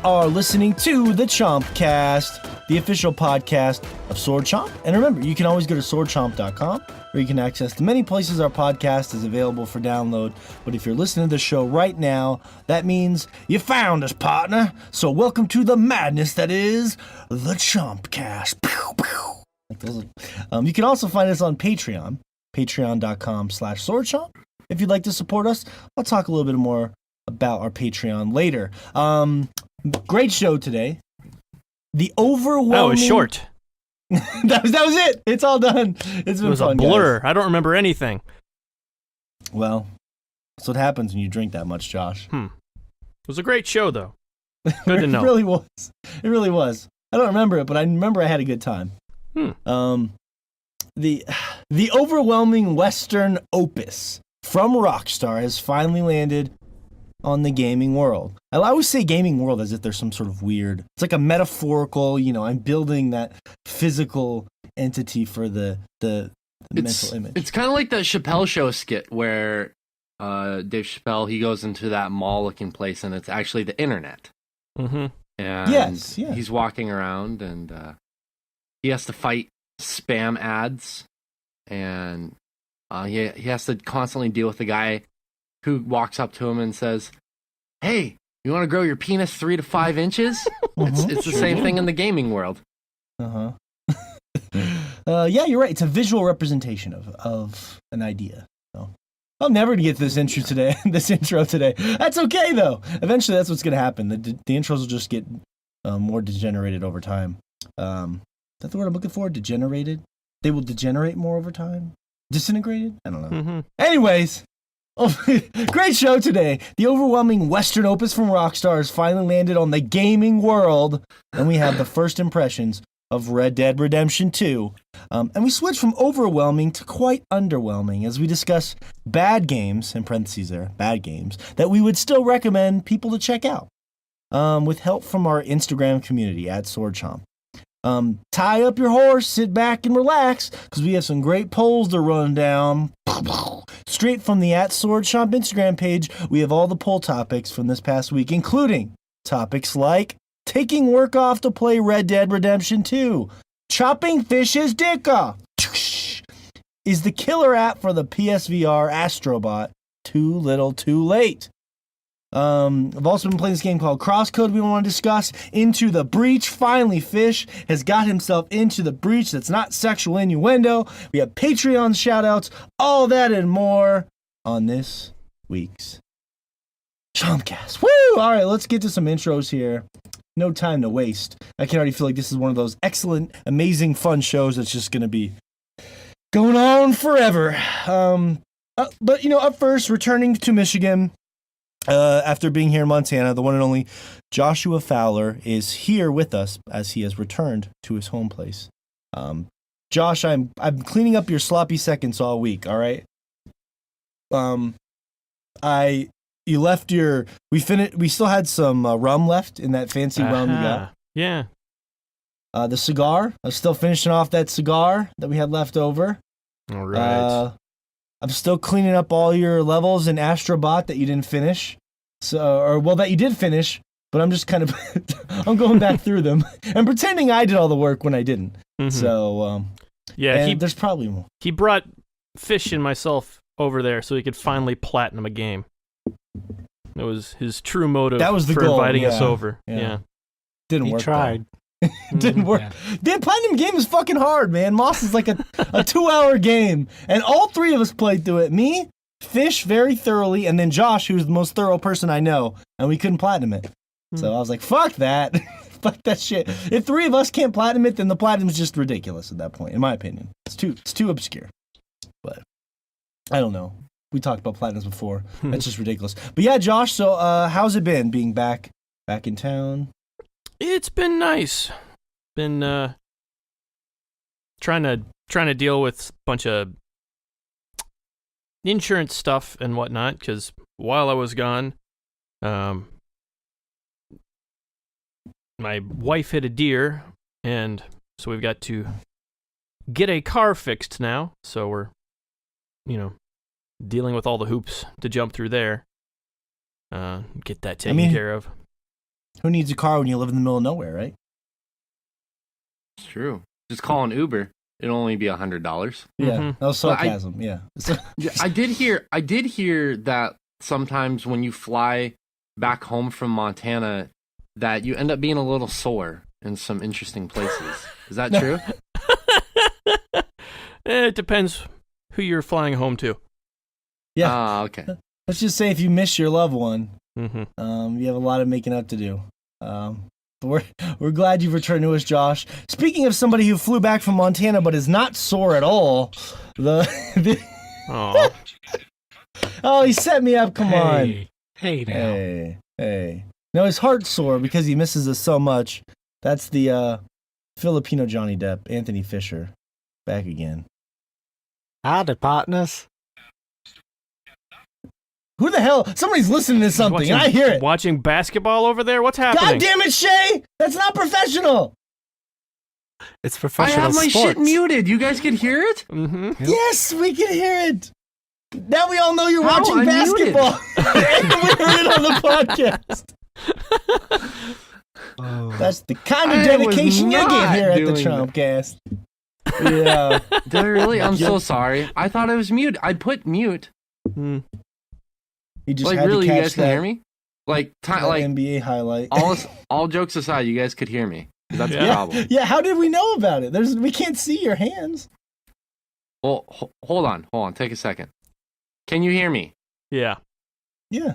are listening to the Chompcast, the official podcast of Sword Chomp. And remember, you can always go to swordchomp.com, where you can access the many places our podcast is available for download. But if you're listening to the show right now, that means you found us, partner. So welcome to the madness that is the Chompcast. Pew, pew. Like those, you can also find us on Patreon, patreon.com/swordchomp. If you'd like to support us, I'll talk a little bit more about our Patreon later. Great show today. The overwhelming... Oh, it was short. that was it. It's all done. It was fun, a blur. Guys. I don't remember anything. Well, that's what happens when you drink that much, Josh. It was a great show, though. Good to know. It really was. It really was. I don't remember it, but I remember I had a good time. The overwhelming Western opus from Rockstar has finally landed on the gaming world. I always say gaming world as if there's some sort of weird, it's like a metaphorical, I'm building that physical entity for the mental image. It's kind of like that Chappelle Show skit where Dave Chappelle, he goes into that mall looking place and it's actually the internet. Mm-hmm. And yes. He's walking around and he has to fight spam ads, and he has to constantly deal with the guy who walks up to him and says, "Hey, you want to grow your penis 3 to 5 inches?" It's the same thing in the gaming world. Yeah, you're right. It's a visual representation of an idea. So I'm never gonna get to this intro today. That's okay though. Eventually, that's what's gonna happen. The intros will just get more degenerated over time. Is that the word I'm looking for? Degenerated? They will degenerate more over time? Disintegrated? I don't know. Mm-hmm. Anyways, great show today. The overwhelming Western opus from Rockstar has finally landed on the gaming world, and we have the first impressions of Red Dead Redemption 2. And we switch from overwhelming to quite underwhelming as we discuss bad games, in parentheses there, bad games, that we would still recommend people to check out, with help from our Instagram community at SwordChomp. Tie up your horse, sit back and relax, because we have some great polls to run down. Straight from the @SwordChomp Instagram page, we have all the poll topics from this past week, including topics like taking work off to play Red Dead Redemption 2, chopping fish's dick off, is the killer app for the PSVR Astrobot too little too late? I've also been playing this game called Crosscode we want to discuss. Into the Breach. Finally, Fish has got himself into the breach that's not sexual innuendo. We have Patreon shoutouts, all that and more on this week's Chompcast. Woo! All right, let's get to some intros here. No time to waste. I can already feel like this is one of those excellent, amazing, fun shows that's just going to be going on forever. But, up first, returning to Michigan, after being here in Montana, the one and only Joshua Fowler is here with us as he has returned to his home place. Josh, I'm cleaning up your sloppy seconds all week. All right. You left your. We still had some rum left in that fancy rum you got. Yeah. The cigar. I was still finishing off that cigar that we had left over. All right. I'm still cleaning up all your levels in Astrobot that you didn't finish. That you did finish, but I'm just kind of I'm going back through them and pretending I did all the work when I didn't. Mm-hmm. So there's probably more. He brought Fish and myself over there so he could finally platinum a game. That was his true motive. That was the for goal. Inviting us over. Yeah. Didn't work. He tried. Didn't work. Yeah. The platinum game is fucking hard, man. Moss is like a 2-hour game, and all three of us played through it. Me, Fish very thoroughly, and then Josh, who's the most thorough person I know, and we couldn't platinum it. So I was like, fuck that. Fuck that shit. If 3 of us can't platinum it, then the platinum is just ridiculous at that point, in my opinion. It's too obscure. But I don't know. We talked about platinums before. That's just ridiculous. But yeah, Josh, so how's it been being back in town? It's been nice. Been trying to deal with a bunch of insurance stuff and whatnot, because while I was gone, my wife hit a deer, and so we've got to get a car fixed now. So we're, dealing with all the hoops to jump through there. Get that taken care of. who needs a car when you live in the middle of nowhere, right? It's true. Just call an Uber. It'll only be $100. Yeah, that was sarcasm. Yeah. I did hear that sometimes when you fly back home from Montana, that you end up being a little sore in some interesting places. Is that true? It depends who you're flying home to. Yeah. Okay. Let's just say if you miss your loved one, Mm-hmm. you have a lot of making up to do. But we're glad you've returned to us, Josh. Speaking of somebody who flew back from Montana but is not sore at all, Aw. oh, he set me up. Come on. Hey now. Hey. No, his heart's sore because he misses us so much. That's the Filipino Johnny Depp, Anthony Fisher, back again. Howdy, partners. Who the hell? Somebody's listening to something, Watching, and I hear it. Watching basketball over there? What's happening? God damn it, Shay! That's not professional! It's I professional have my sports. shit muted. You guys can hear it? Mm-hmm. Yes, we can hear it! Now we all know you're How? watching I'm muted. basketball! And we heard it on the podcast! Oh. That's the kind of I was dedication you get not here at the doing Chompcast. Yeah. Did I really? I'm so sorry. I thought I was mute. I put mute. Mm. You just Like, had really, to you catch guys can that, hear me? Like, that like NBA highlight. all jokes aside, you guys could hear me. That's the Yeah. problem. Yeah, how did we know about it? We can't see your hands. Well, hold on. Take a second. Can you hear me? Yeah. Yeah.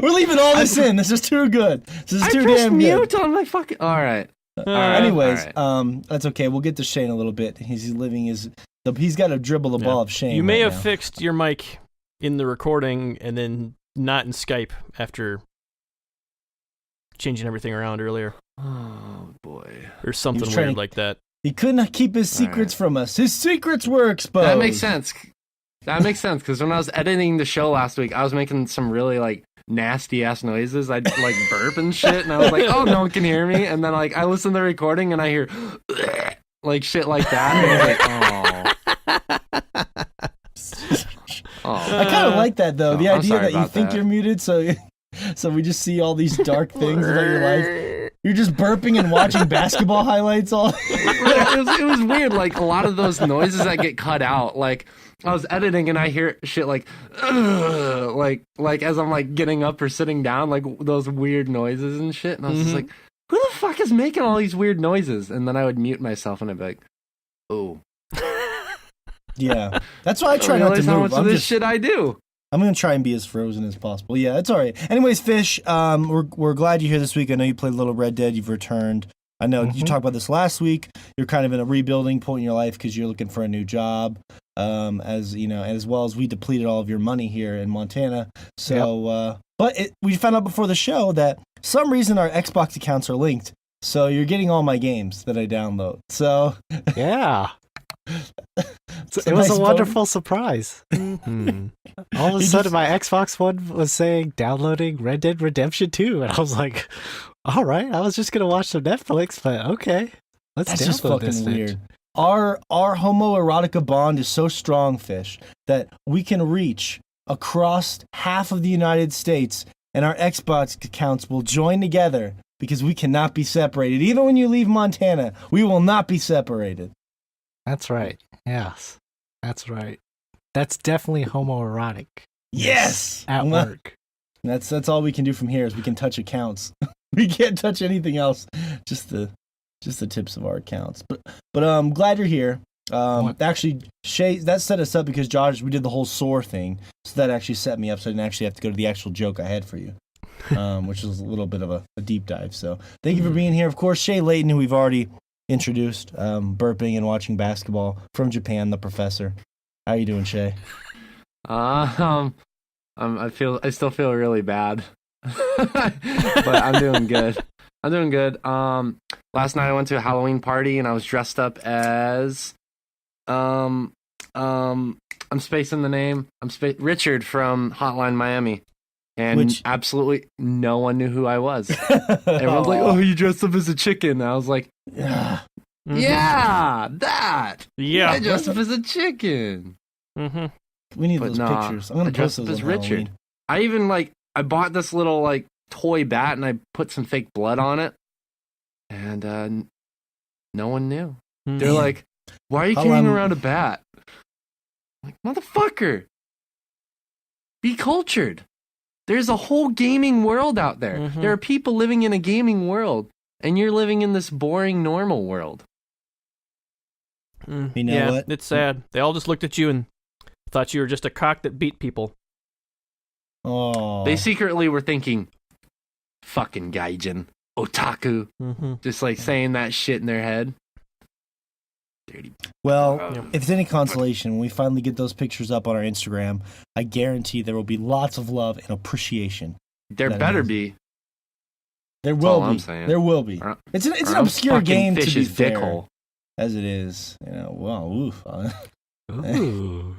We're leaving all this in. This is too good. This is I too pressed damn mute good. on my fucking. All right. Anyways, all right. that's okay. We'll get to Shane a little bit. He's he's got to dribble the ball of Shane. You may right have now. fixed your mic in the recording and then not in Skype after changing everything around earlier. Oh boy. Or something trying weird to- like that. He couldn't keep his secrets from us. His secrets were exposed. That makes sense. That makes sense because when I was editing the show last week, I was making some really like nasty ass noises. I'd like burp and shit, and I was like, "Oh, no one can hear me." And then like I listen to the recording and I hear like shit like that, and I was like, "Oh, I kind of like that though. The I'm idea sorry that you about think that. you're muted, so we just see all these dark things about your life. You're just burping and watching basketball highlights all. it was weird. Like a lot of those noises that get cut out. Like I was editing and I hear shit like as I'm like getting up or sitting down, like those weird noises and shit. And I was just like, who the fuck is making all these weird noises? And then I would mute myself and I'd be like, oh. Yeah, that's why I try I not to realize how move. much of this shit I do. I'm gonna try and be as frozen as possible. Yeah, it's all right. Anyways, Fish, we're glad you're here this week. I know you played a little Red Dead. You've returned. I know you talked about this last week. You're kind of in a rebuilding point in your life because you're looking for a new job. As you know, as well as we depleted all of your money here in Montana. So, we found out before the show that some reason our Xbox accounts are linked. So you're getting all my games that I download. So Yeah. it's It was nice a wonderful surprise. Hmm. All of a You sudden, just- my Xbox One was saying downloading Red Dead Redemption 2, and I was like, all right, I was just going to watch some Netflix, but okay. Let's That's download just fucking this bitch. weird. Our homoerotica bond is so strong, Fish, that we can reach across half of the United States, and our Xbox accounts will join together because we cannot be separated. Even when you leave Montana, we will not be separated. That's right. Yes. That's right. That's definitely homoerotic. Yes, At Well, work. That's all we can do from here is we can touch accounts. We can't touch anything else. Just the tips of our accounts. But I'm glad you're here. Actually, Shay, that set us up because Josh, we did the whole sore thing, so that actually set me up. So I didn't actually have to go to the actual joke I had for you, which was a little bit of a deep dive. So thank you for being here. Of course, Shay Layton, who we've already introduced, burping and watching basketball from Japan, the professor. How you doing, Shay? I still feel really bad, but I'm doing good. I'm doing good. Last night I went to a Halloween party and I was dressed up as, I'm spacing the name. Richard from Hotline Miami, and absolutely no one knew who I was. Everyone's like, "Oh, you dressed up as a chicken." I was like, Yeah. "Yeah, that. Yeah. I dressed up as a chicken." Mm-hmm. We need But those nah, pictures. I'm gonna I post dressed those up on as Richard. Halloween. I even I bought this little like toy bat and I put some fake blood on it, and no one knew. They're Hmm. like, "Why are you How carrying long- around a bat?" I'm like, motherfucker, be cultured. There's a whole gaming world out there. Mhm. There are people living in a gaming world, and you're living in this boring normal world. You know yeah, what? it's sad. They all just looked at you and thought you were just a cock that beat people. Oh, They secretly were thinking, "Fucking gaijin, otaku," Mm-hmm. just like saying that shit in their head. Dirty. well, Yeah. if it's any consolation, when we finally get those pictures up on our Instagram, I guarantee there will be lots of love and appreciation. There That better is- be. There That's will all be. I'm saying. There will be. Or- It's an or I'm obscure fucking game to be Fish's dick fair, hole. as it is. You know, well, oof. Ooh.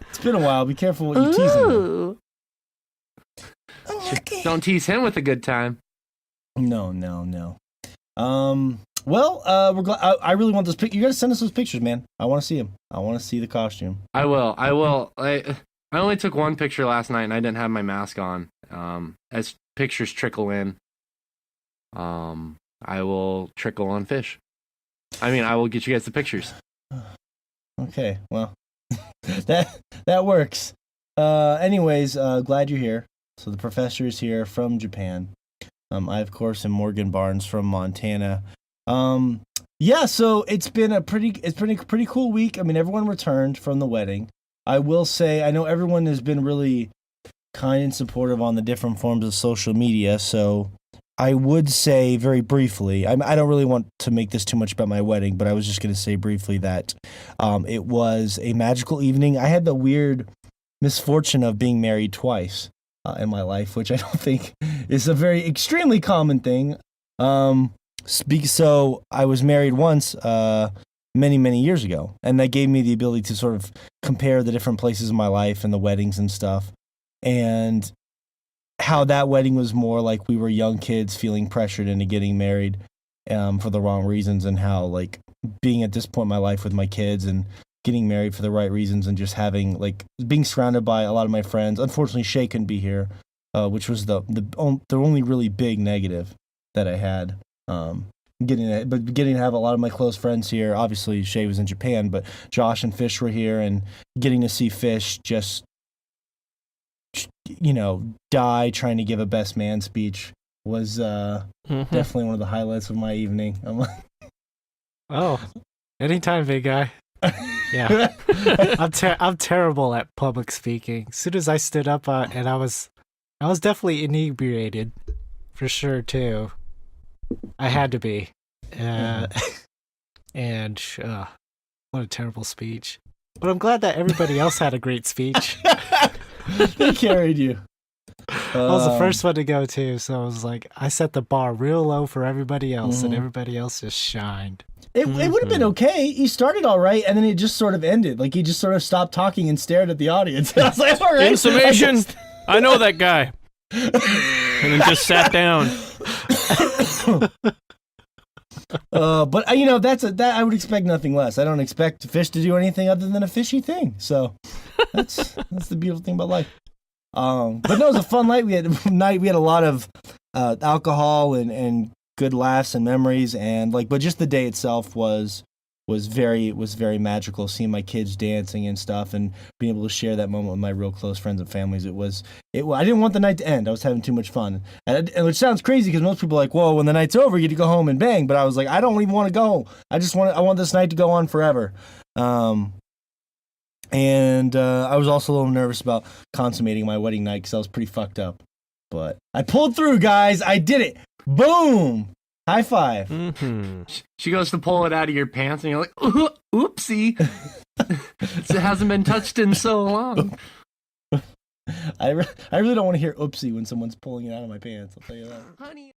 It's been a while. Be careful what you tease him with. Don't tease him with a good time. No. Well, we're glad. I really want those pictures. You gotta send us those pictures, man. I want to see them. I want to see the costume. I will. I only took one picture last night, and I didn't have my mask on. As pictures trickle in, I will trickle on fish. I mean, I will get you guys the pictures. Okay, well, that works. Anyways, glad you're here. So the professor is here from Japan. I of course am Morgan Barnes from Montana. Yeah, so it's been a pretty cool week. I mean, everyone returned from the wedding. I will say, I know everyone has been really kind and supportive on the different forms of social media. So I would say very briefly, I don't really want to make this too much about my wedding, but I was just going to say briefly that it was a magical evening. I had the weird misfortune of being married twice in my life, which I don't think is a very extremely common thing. So I was married once many years ago, and that gave me the ability to sort of compare the different places in my life and the weddings and stuff, and how that wedding was more like we were young kids feeling pressured into getting married for the wrong reasons, and how like being at this point in my life with my kids and getting married for the right reasons, and just having like being surrounded by a lot of my friends. Unfortunately, Shay couldn't be here, which was the only really big negative that I had. Getting to have a lot of my close friends here. Obviously, Shay was in Japan, but Josh and Fish were here, and getting to see Fish just, die trying to give a best man speech was definitely one of the highlights of my evening. I'm like, Oh, anytime, big guy. Yeah, I'm terrible at public speaking. As soon as I stood up, and I was definitely inebriated, for sure too. I had to be, and what a terrible speech. But I'm glad that everybody else had a great speech. they carried you. I was the first one to go too, so I was like, I set the bar real low for everybody else, and everybody else just shined. It would have been okay. He started all right, and then it just sort of ended. Like he just sort of stopped talking and stared at the audience. I was like, all right. In summation, I know that guy. And then just sat down. But that I would expect nothing less. I don't expect Fish to do anything other than a fishy thing. So that's the beautiful thing about life. But no, it was a fun night. We had a lot of alcohol and good laughs and memories, and but just the day itself was very magical. Seeing my kids dancing and stuff, and being able to share that moment with my real close friends and families. I didn't want the night to end. I was having too much fun, and which sounds crazy because most people are like, "Whoa, when the night's over, you get to go home and bang." But I was like, I don't even want to go. I want this night to go on forever. And I was also a little nervous about consummating my wedding night because I was pretty fucked up. But I pulled through, guys. I did it. Boom. High five. Mm-hmm. She goes to pull it out of your pants, and you're like, "Oopsie, it hasn't been touched in so long." I really don't want to hear oopsie when someone's pulling it out of my pants. I'll tell you that. Honey.